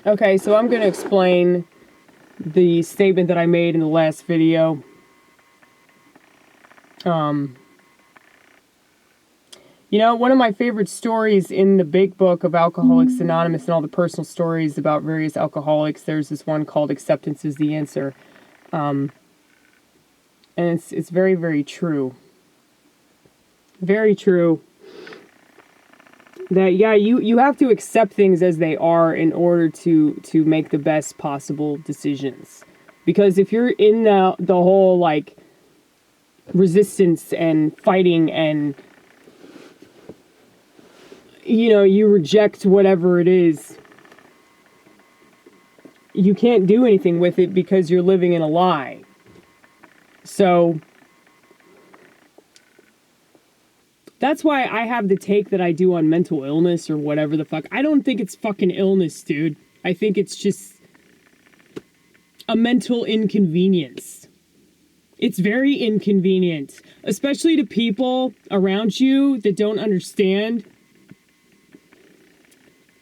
Okay, so I'm going to explain the statement that I made in the last video. One of my favorite stories in the big book of Alcoholics Anonymous and all the personal stories about various alcoholics, there's this one called Acceptance is the Answer. And it's very, very true. Very true. That, yeah, you have to accept things as they are in order to make the best possible decisions. Because if you're in the whole, like, resistance and fighting and, you reject whatever it is, you can't do anything with it because you're living in a lie. So that's why I have the take that I do on mental illness or whatever the fuck. I don't think it's fucking illness, dude. I think it's just a mental inconvenience. It's very inconvenient, especially to people around you that don't understand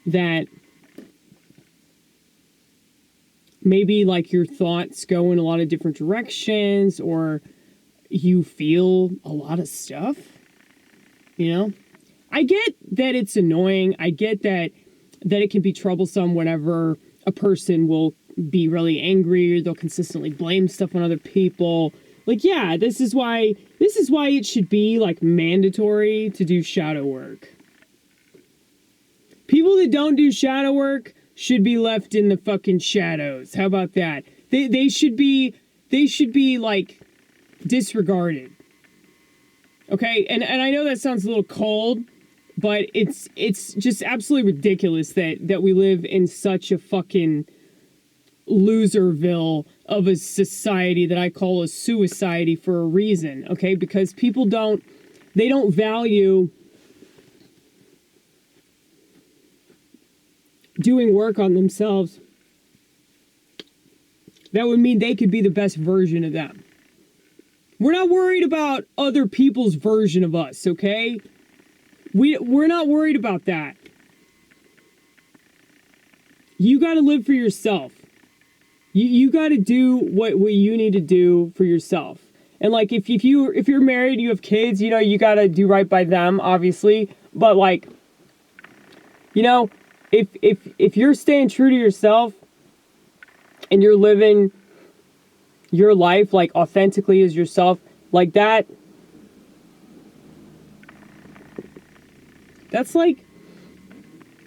that maybe, like, your thoughts go in a lot of different directions, or you feel a lot of stuff. I get that it's annoying. I get that it can be troublesome whenever a person will be really angry or they'll consistently blame stuff on other people. Like, yeah, this is why it should be, like, mandatory to do shadow work. People that don't do shadow work should be left in the fucking shadows. How about that? They should be like disregarded. Okay, and I know that sounds a little cold, but it's just absolutely ridiculous that we live in such a fucking loserville of a society that I call a suicide for a reason. Okay, because people don't value doing work on themselves. That would mean they could be the best version of them. We're not worried about other people's version of us, okay? We're not worried about that. You got to live for yourself. You got to do what you need to do for yourself. And, like, if you're married, you have kids, you got to do right by them, obviously. But, like, if you're staying true to yourself and you're living your life, like, authentically as yourself, like that, that's, like,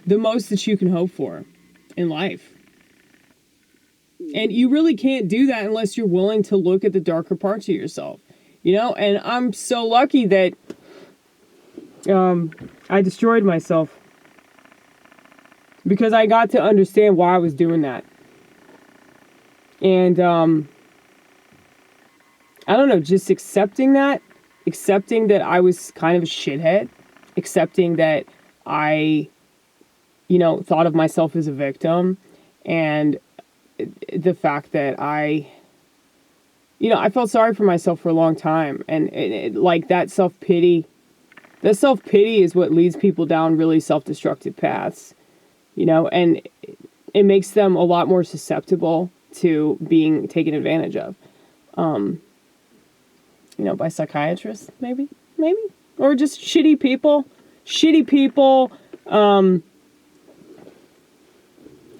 the most that you can hope for in life. And you really can't do that unless you're willing to look at the darker parts of yourself, and I'm so lucky that I destroyed myself because I got to understand why I was doing that. And I don't know, just accepting that I was kind of a shithead, accepting that I, thought of myself as a victim, and the fact that I felt sorry for myself for a long time, and like that self-pity is what leads people down really self-destructive paths, and it makes them a lot more susceptible to being taken advantage of. By psychiatrists, maybe, or just shitty people.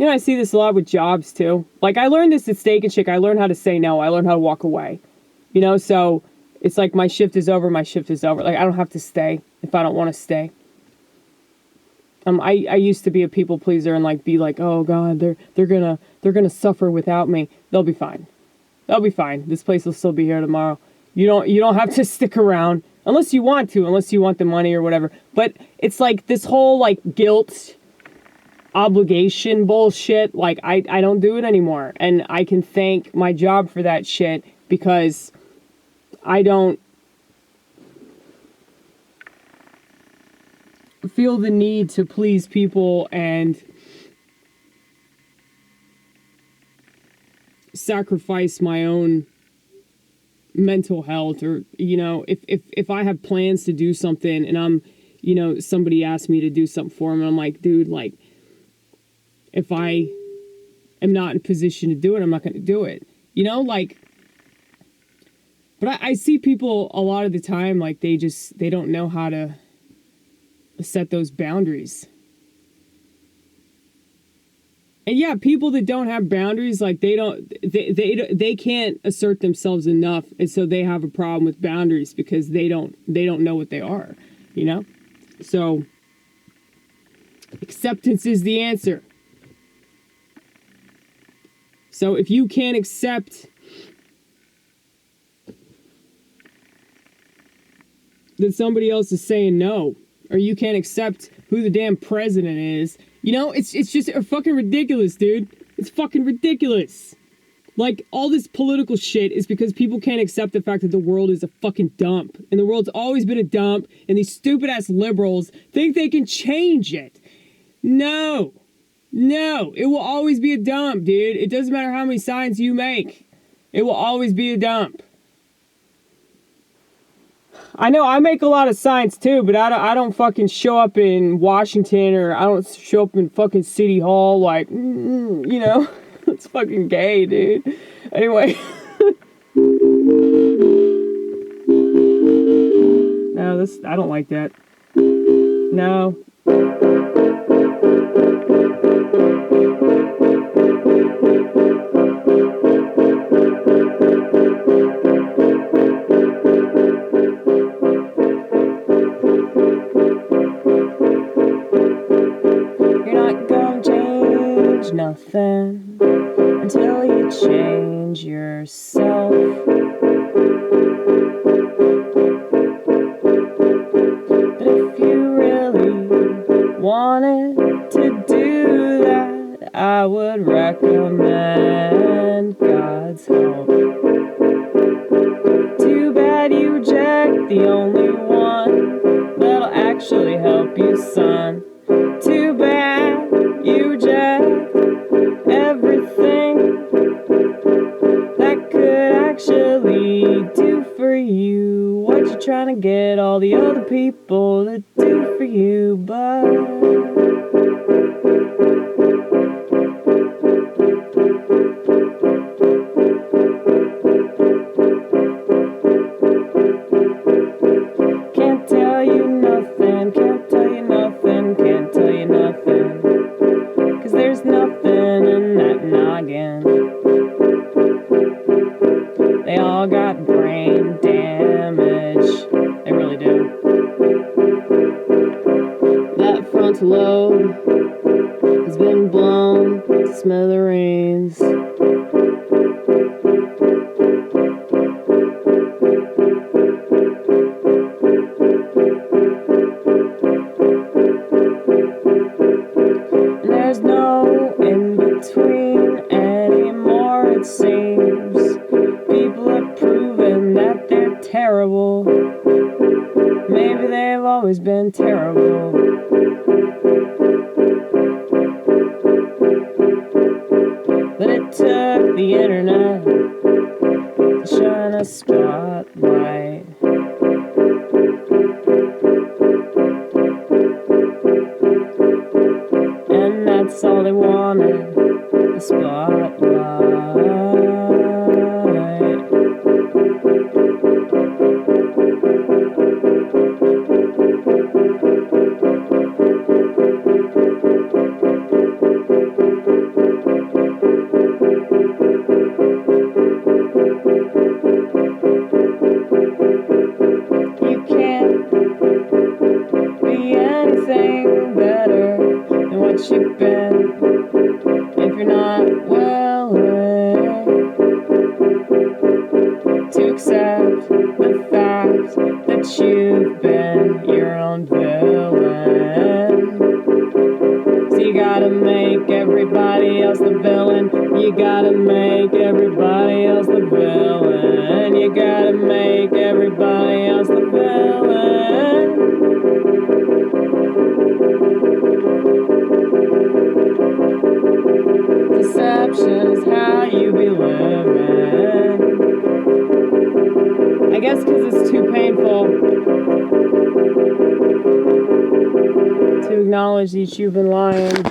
I see this a lot with jobs too. Like, I learned this at Steak and Shake. I learned how to say no. I learned how to walk away. So it's like my shift is over. Like, I don't have to stay if I don't want to stay. I used to be a people pleaser and, like, be like, oh God, they're gonna suffer without me. They'll be fine. This place will still be here tomorrow. You don't have to stick around unless you want the money or whatever. But it's like this whole, like, guilt, obligation bullshit. Like, I don't do it anymore. And I can thank my job for that shit because I don't feel the need to please people and sacrifice my own mental health, or if I have plans to do something and I'm somebody asked me to do something for them, and I'm like, dude, like, if I am not in a position to do it, I'm not going to do it. You know, like, but I see people a lot of the time, like, they don't know how to set those boundaries. And yeah, people that don't have boundaries, like, they can't assert themselves enough, and so they have a problem with boundaries because they don't know what they are, you know? So acceptance is the answer. So if you can't accept that somebody else is saying no, or you can't accept who the damn president is, you know, it's just fucking ridiculous, dude. It's fucking ridiculous. Like, all this political shit is because people can't accept the fact that the world is a fucking dump. And the world's always been a dump, and these stupid-ass liberals think they can change it. No. No. It will always be a dump, dude. It doesn't matter how many signs you make. It will always be a dump. I know I make a lot of signs too, but I don't fucking show up in Washington, or I don't show up in fucking City Hall like, you know, it's fucking gay, dude. Anyway. No, I don't like that. No. Nothing until you change yourself. But if you really wanted to do that, I would recommend God's help. Too bad you reject the only one that'll actually help you, son. Too bad you reject everything that could actually do for you what you're trying to get all the other people to do for you, but can't tell you nothing, can't tell you nothing, can't tell you nothing. 'Cause there's nothing in that noggin. They all got brain damage. They really do. That frontal lobe has been blown to smithereens. There's no in between anymore, it seems. People have proven that they're terrible. Maybe they've always been terrible. But it took the internet to shine a spotlight. And that's all they wanted, the spotlight. You can't be anything better than what you've been if you're not willing to accept the fact that you've been your own villain. So you gotta make everybody else the villain. You gotta make everybody else the villain. You gotta make everybody else the villain. Deception is how you be living. I guess because it's too painful to acknowledge that you've been lying.